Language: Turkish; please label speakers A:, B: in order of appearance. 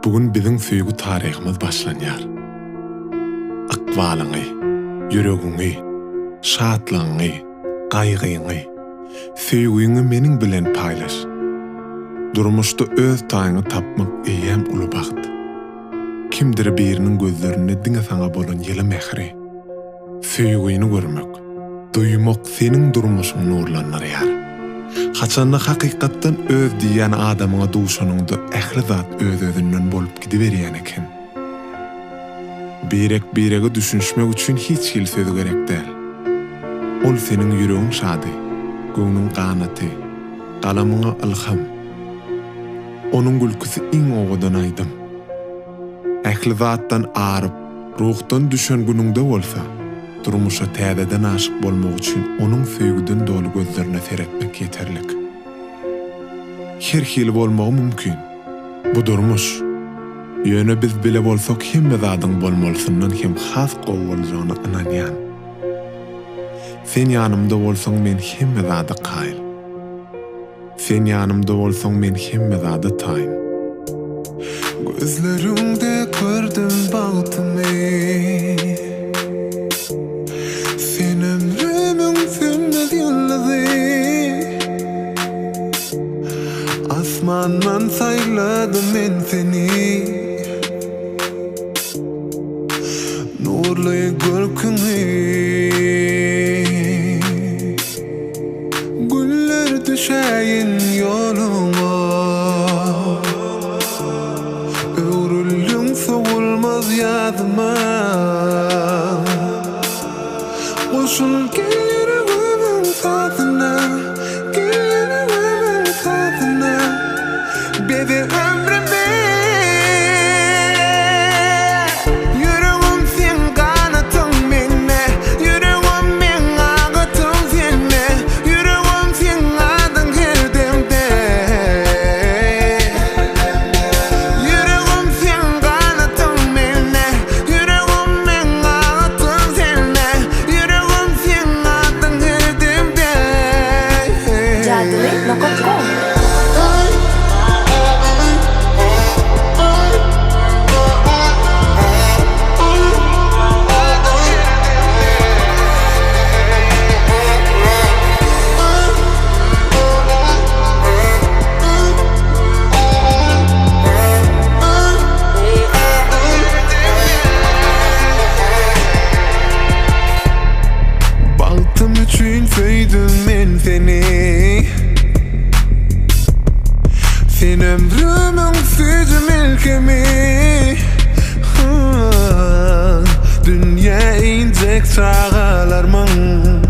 A: Bugün bizim süýgü taryhymyz başlanýar. Akwalyňy, yüregiňi, şatlygyňy, gaýgyňy, süýgüňi meniň bilen paýlaş. Durmuşda öz taýyňy tapmak eýem uly baht. Kimdir biriniň gözlerine diňe saňa bolan ýyly mehri. Süýgüni görmek, duýmak seniň durmuşyň nurlanýar. Haçanna hakykatdan öz diýen adamyňa duşanyňda ähli zat öz-özünden bolup gidiberýän eken. Birege düşünmek üçin hiç ýyl söz gerek däl. Ol seniň ýüregiň şady, göňüň ganaty, galamyňa ilham. Onuň gülküsi iň owadan aýdym. Ähli zatdan aryp, ruhdan düşen günüňde bolsa, durmuşa täzeden aşyk bolmak üçin onuň söýgüden dolu gözlerine seretmek ýeterlik. Her hili bolmagy mümkin. Bu durmuş, ýöne biz bile bolsak hemme zadyň bolmalysyndan hem has gowuljagyna inanýan. Sen ýanymda bolsaň men hemme zady gaýl. Sen ýanymda bolsaň men hemme zady taýyn. Gözlerimde gördüm bagtymy. Sen ömrümün sönmez yıldızı. Asmandan sayladım men seni. Nurly görküňi. Güller düşäyin ýoluňa. Öwrüldüň sowulmaz ýadyma. Koşul gelirim tadyna, gelirim tadyna. Bebe ömrüme yüreğim sen kanatyň menne, yüreğim men agatyň senne, yüreğim sen adyň herdemde. Yüreğim sen kanatyň menne, yüreğim men agatyň senne, yüreğim sen adyň herdemde.
B: Jadly.com
A: Baltym üçün söýdüm men seni. Sen ömrümün süýjü melkemi. Dünýä injek çağalarmyň.